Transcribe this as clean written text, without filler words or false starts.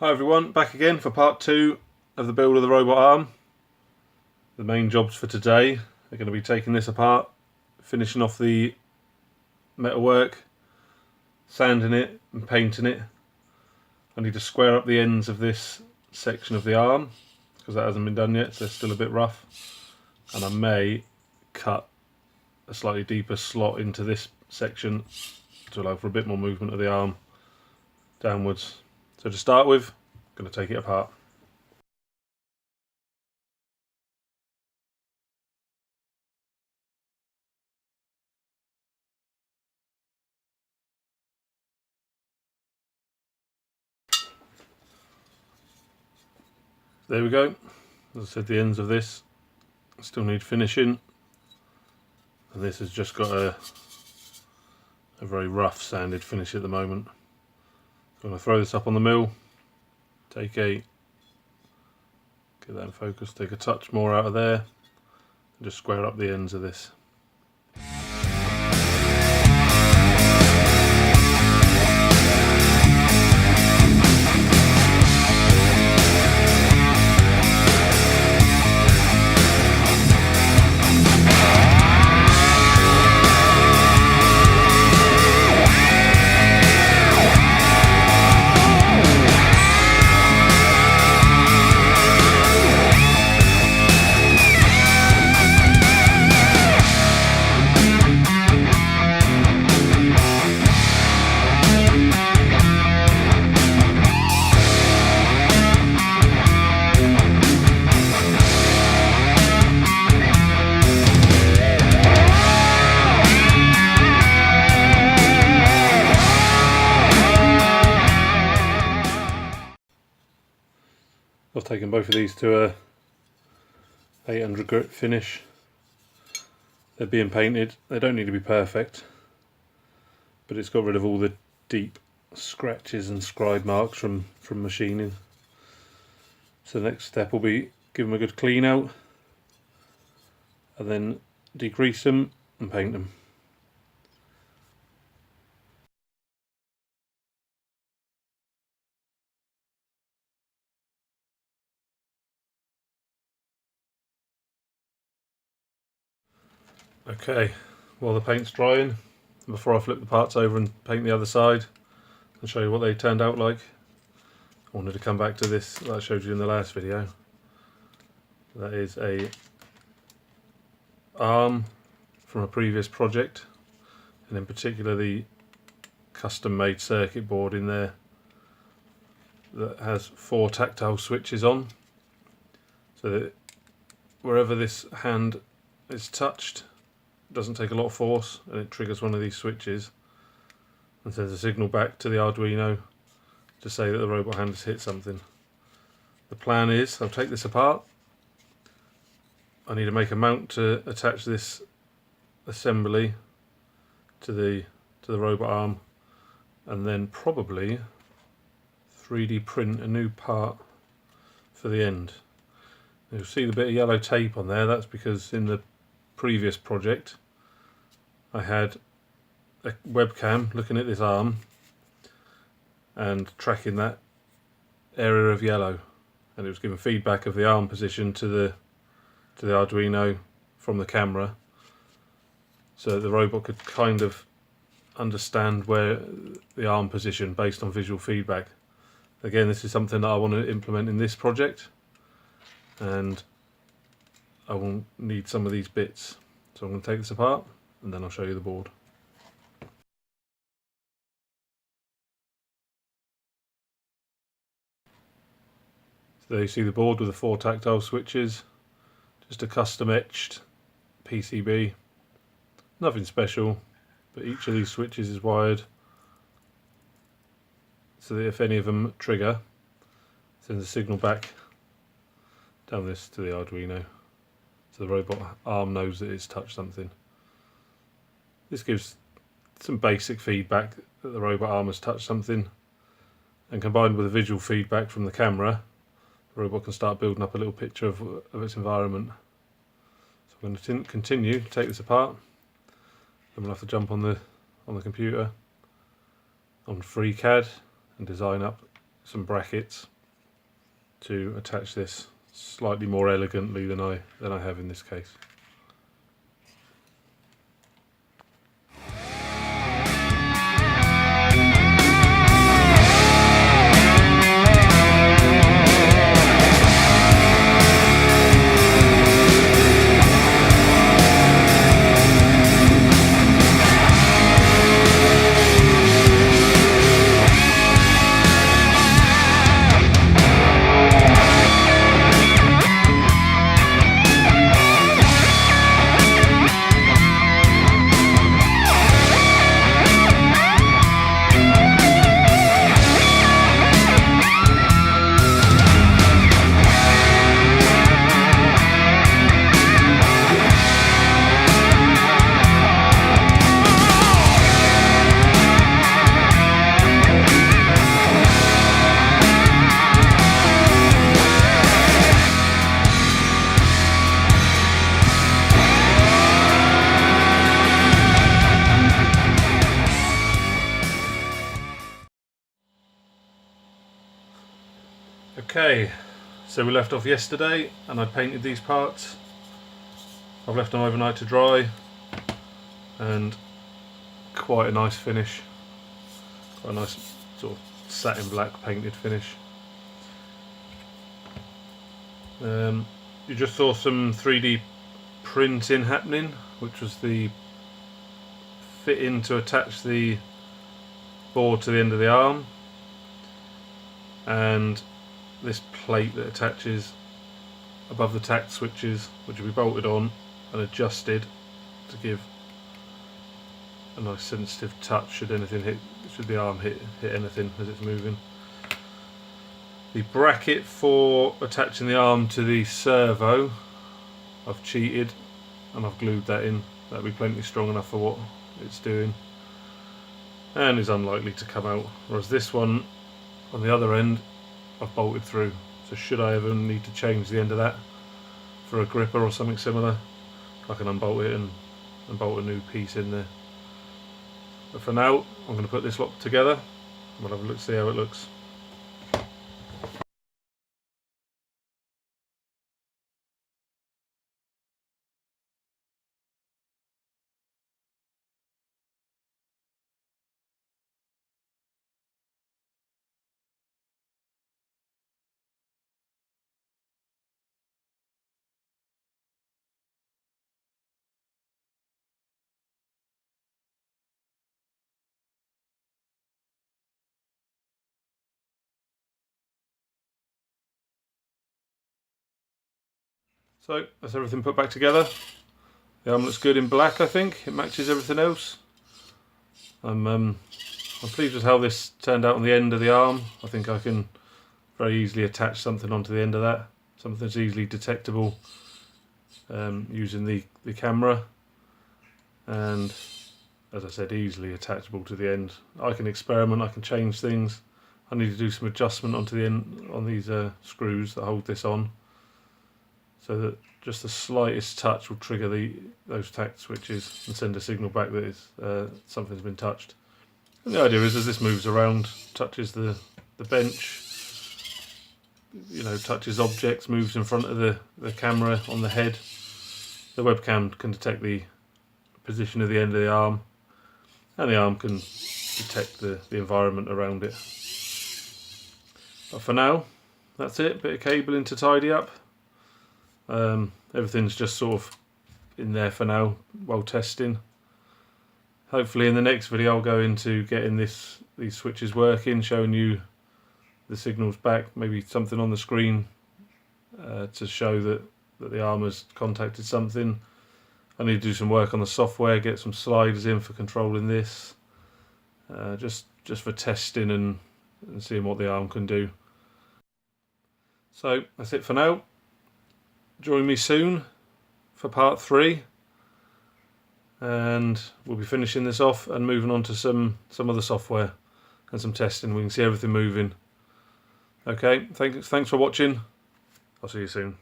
Hi everyone, back again for part 2 of the build of the robot arm. The main jobs for today are going to be taking this apart, finishing off the metalwork, sanding it and painting it. I need to square up the ends of this section of the arm because that hasn't been done yet, so it's still a bit rough. And I may cut a slightly deeper slot into this section to allow for a bit more movement of the arm downwards. So to start with, I'm going to take it apart. There we go. As I said, the ends of this still need finishing, and this has just got a very rough sanded finish at the moment. I'm going to throw this up on the mill, get that in focus, take a touch more out of there, and just square up the ends of this. I've taken both of these to a 800 grit finish. They're being painted. They don't need to be perfect, but it's got rid of all the deep scratches and scribe marks from machining. So the next step will be give them a good clean out and then degrease them and paint them. Okay, while the paint's drying, before I flip the parts over and paint the other side and show you what they turned out like, I wanted to come back to this that I showed you in the last video. That is a arm from a previous project, and in particular the custom made circuit board in there that has 4 tactile switches on, so that wherever this hand is touched, it doesn't take a lot of force and it triggers one of these switches and sends a signal back to the Arduino to say that the robot hand has hit something. The plan is I'll take this apart. I need to make a mount to attach this assembly to the robot arm, and then probably 3D print a new part for the end. You'll see the bit of yellow tape on there. That's because in the previous project I had a webcam looking at this arm and tracking that area of yellow, and it was giving feedback of the arm position to the Arduino from the camera, so the robot could kind of understand where the arm position based on visual feedback. Again, this is something that I want to implement in this project, and I will need some of these bits. So I'm going to take this apart and then I'll show you the board. So there you see the board with the 4 tactile switches, just a custom etched PCB, nothing special, but each of these switches is wired so that if any of them trigger, it sends a signal back down this to the Arduino, so the robot arm knows that it's touched something. This gives some basic feedback that the robot arm has touched something, and combined with the visual feedback from the camera, the robot can start building up a little picture of its environment. So I'm going to continue to take this apart. Then we'll have to jump on the computer on FreeCAD and design up some brackets to attach this slightly more elegantly than I have in this case. Okay, so we left off yesterday and I painted these parts. I've left them overnight to dry and quite a nice finish. Quite a nice sort of satin black painted finish. You just saw some 3D printing happening, which was the fitting to attach the board to the end of the arm, and this plate that attaches above the tact switches, which will be bolted on and adjusted to give a nice sensitive touch should anything hit, should the arm hit anything as it's moving. The bracket for attaching the arm to the servo, I've cheated and I've glued that in. That'll be plenty strong enough for what it's doing and is unlikely to come out, whereas this one on the other end I've bolted through, so should I ever need to change the end of that for a gripper or something similar, I can unbolt it and bolt a new piece in there. But for now I'm going to put this lot together and we'll have a look, see how it looks. So that's everything put back together. The arm looks good in black, I think. It matches everything else. I'm pleased with how this turned out on the end of the arm. I think I can very easily attach something onto the end of that. Something that's easily detectable using the camera. And as I said, easily attachable to the end. I can experiment, I can change things. I need to do some adjustment onto the end on these screws that hold this on, so that just the slightest touch will trigger those tact switches and send a signal back that something's been touched. And the idea is, as this moves around, touches the bench, you know, touches objects, moves in front of the camera on the head, the webcam can detect the position of the end of the arm, and the arm can detect the environment around it. But for now, that's it. Bit of cabling to tidy up. Everything's just sort of in there for now while testing. Hopefully in the next video I'll go into getting these switches working, showing you the signals back, maybe something on the screen to show that the arm has contacted something. I need to do some work on the software, get some sliders in for controlling this, just for testing and seeing what the arm can do. So that's it for now. Join me soon for part 3, and we'll be finishing this off and moving on to some other software and some testing. We can see everything moving. Okay, thanks for watching. I'll see you soon.